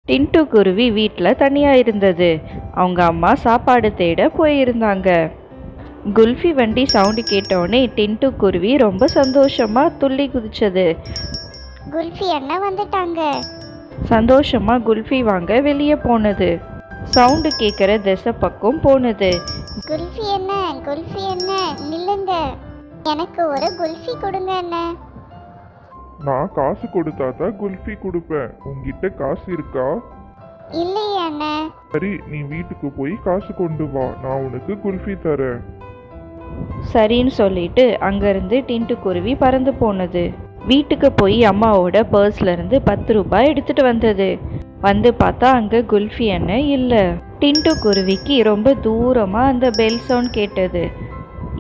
டின்ட்டு குருவி வீட்டில் தனியாக இருந்தது. அவங்க அம்மா சாப்பாடு தேட போயிருந்தாங்க. குல்ஃபி வண்டி சவுண்டு கேட்டோடனே டின்ட்டு குருவி ரொம்ப சந்தோஷமா துள்ளி குதிச்சது. குல்ஃபி அண்ணா வந்துட்டாங்க. சந்தோஷமா குல்ஃபி வாங்க வெளியே போனது. சவுண்டு கேட்குற திசை பக்கம் போனது. குல்ஃபி என்ன நில்லுங்க, எனக்கு ஒரு குல்ஃபி கொடுங்க அண்ணா. நான் காசு கொடுத்தா தான் குல்ஃபி கொடுப்பேன். உங்ககிட்ட காசு இருக்கா? இல்லையே அண்ணா. சரி, நீ வீட்டுக்கு போய் காசு கொண்டு வா, நான் உனக்கு குல்ஃபி தரேன். சரின்னு சொல்லிட்டு அங்கிருந்து டின்ட்டு குருவி பறந்து போனது. வீட்டுக்கு போய் அம்மாவோட பர்ஸ்ல இருந்து 10 ரூபாய் எடுத்துட்டு வந்தது. வந்து பார்த்தா அங்க குல்ஃபி அண்ணன் இல்லை. டின்ட்டு குருவிக்கு ரொம்ப தூரமா அந்த பெல் சவுண்ட் கேட்டது.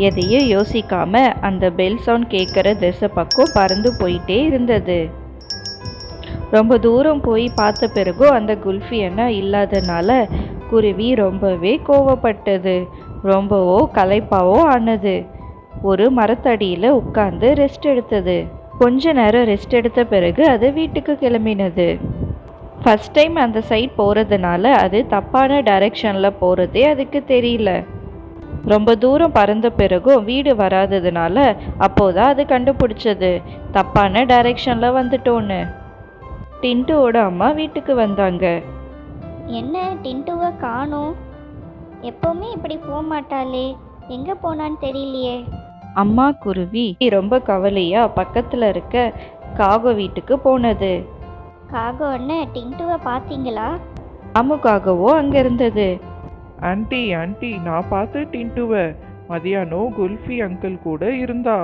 எதையும் யோசிக்காம அந்த பெல் சவுண்ட் கேட்குற திசை பக்கம் பறந்து போயிட்டே இருந்தது. ரொம்ப தூரம் போய் பார்த்த பிறகும் அந்த குல்ஃபி அண்ணன் இல்லாதனால குருவி ரொம்பவே கோவப்பட்டது. ரொம்பவோ களைப்பாவோ ஆனது. ஒரு மரத்தடியில் உட்கார்ந்து ரெஸ்ட் எடுத்தது. கொஞ்ச நேரம் ரெஸ்ட் எடுத்த பிறகு அது வீட்டுக்கு கிளம்பினது. ஃபர்ஸ்ட் டைம் அந்த சைட் போகிறதுனால அது தப்பான டைரக்ஷனில் போகிறதே அதுக்கு தெரியல. ரொம்ப தூரம் பறந்த பிறகும் வீடு வராததுனால அப்போதான் அது கண்டுபிடிச்சது தப்பான டைரக்ஷனில் வந்துட்டோன்னு. டின்ட்டுவோட அம்மா வீட்டுக்கு வந்தாங்க. என்ன டின்ட்டுவை காணோம்? எப்பவுமே இப்படி போக மாட்டாளே, எங்கே போனான்னு தெரியலையே. அம்மா குருவி ரொம்ப கவலையா பக்கத்தில் இருக்க காகோ வீட்டுக்கு போனது. காகோ அண்ணன், டின்ட்டுவை பார்த்தீங்களா? காகவோ அங்கே இருந்தது. ஆண்டி ஆண்டி, நான் பார்த்து டின்ட்டுவை மதியானம் குல்ஃபி அங்கிள் கூட இருந்தா.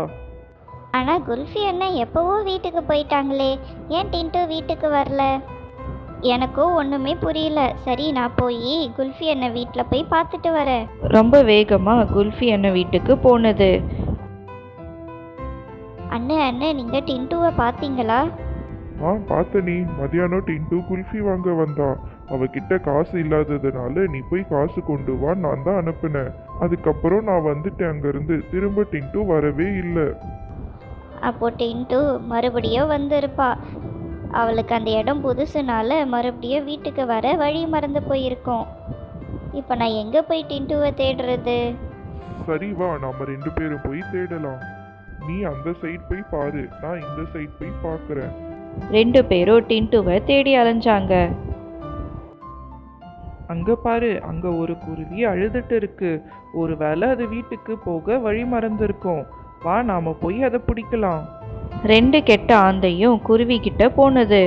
ஆனால் குல்ஃபி அண்ணன் எப்போவோ வீட்டுக்கு போயிட்டாங்களே, ஏன் டின்ட்டு வீட்டுக்கு வரல? எனக்கும் ஒன்றுமே புரியல. சரி, நான் போய் குல்ஃபி அண்ணன் வீட்டில் போய் பார்த்துட்டு வரேன். ரொம்ப வேகமாக குல்ஃபி அண்ணன் வீட்டுக்கு போனது. அண்ணன் நீங்கள் டின்ட்டுவை பார்த்தீங்களா? பார்த்த நீ மதியானம் டின்ட்டு குல்ஃபி வாங்க வந்தா. அவகிட்ட காசு இல்லாததுனால நீ போய் காசு கொண்டு வா, நான் தான் அனுப்புனேன். அதுக்கப்புறம் நான் வந்துட்டேன் அங்கேருந்து. திரும்ப டின்ட்டு வரவே இல்லை. அப்போ டின்ட்டு மறுபடியும் வந்திருப்பா. அவளுக்கு அந்த இடம் புதுசுனால மறுபடியும் வீட்டுக்கு வர வழி மறந்து போயிருக்கோம். இப்போ நான் எங்கே போய் டின்ட்டுவை தேடுறது? சரி வா, நம்ம 2 பேரும் போய் தேடலாம். நீ அந்த சைட் போய் பாரு, நான் இந்த சைட் போய் பார்க்குறேன். 2 பேரும் டின்ட்டுவை தேடி அலைஞ்சாங்க. அங்க பாரு, அங்க ஒரு குருவி அழுதுட்டு இருக்கு. ஒருவேளை அது வீட்டுக்கு போக வழி மறந்துருக்கும். வா, நாம போய் அதை பிடிக்கலாம். 2 கெட்ட ஆந்தையும் குருவி கிட்ட போனது.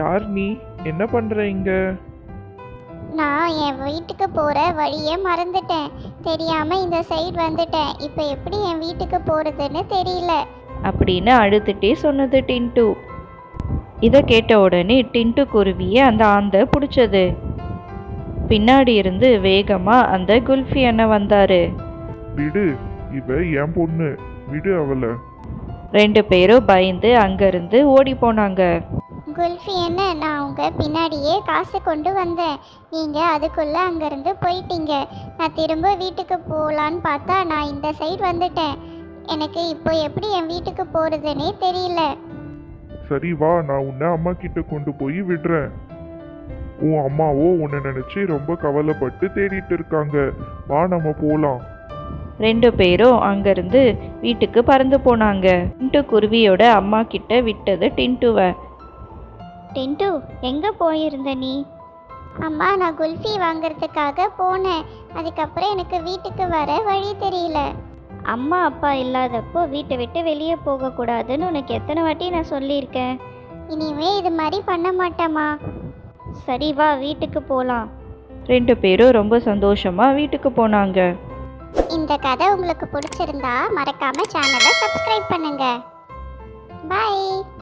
யார் நீ? என்ன பண்ற இங்க? நான் என் வீட்டுக்கு போகிற வழியை மறந்துட்டேன். தெரியாமல் இந்த சைடு வந்துட்டேன். இப்போ எப்படி என் வீட்டுக்கு போகிறதுன்னு தெரியல அப்படின்னு அழுதுட்டே சொன்னது டின்ட்டு. இதை கேட்ட உடனே டின்ட்டு குருவியை அந்த ஆந்தை பிடிச்சது. பின்னாடி இருந்து வேகமா அந்த குல்ஃபி அண்ணன் வந்தாரு. விடு, இவ என் பொண்ணு, விடு அவளை. 2 பேரும் பயந்து அங்கிருந்து ஓடி போனாங்க. குல்ஃபி என்ன, நான் உங்கள் பின்னாடியே காசு கொண்டு வந்தேன். நீங்கள் அதுக்குள்ளே அங்கேருந்து போயிட்டீங்க. நான் திரும்ப வீட்டுக்கு போகலான்னு பார்த்தா நான் இந்த சைடு வந்துட்டேன். எனக்கு இப்போ எப்படி என் வீட்டுக்கு போகிறதுனே தெரியல. சரி வா, நான் உன்னை அம்மா கிட்ட கொண்டு போய் விடுறேன். உன் அம்மாவோ உன்னை நினைச்சு ரொம்ப கவலைப்பட்டு தேடிட்டு இருக்காங்க. வா, நம்ம போலாம். 2 பேரும் அங்கிருந்து வீட்டுக்கு பறந்து போனாங்க. டின்ட்டு குருவியோட அம்மா கிட்ட விட்டது டின்ட்டுவை. டின்ட்டு, எங்கே போயிருந்த நீ? அம்மா, நான் குல்ஃபி வாங்கிறதுக்காக போனேன். அதுக்கப்புறம் எனக்கு வீட்டுக்கு வர வழி தெரியல. அம்மா அப்பா இல்லாதப்போ வீட்டை விட்டு வெளியே போகக்கூடாதுன்னு உனக்கு எத்தனை வாட்டி நான் சொல்லியிருக்கேன். இனிமே இது மாதிரி பண்ண மாட்டேம்மா. சரி வா, வீட்டுக்கு போகலாம். 2 பேரும் ரொம்ப சந்தோஷமா வீட்டுக்கு போனாங்க. இந்த கதை உங்களுக்கு பிடிச்சிருந்தா மறக்காம சேனலை சப்ஸ்கிரைப் பண்ணுங்க. பாய்.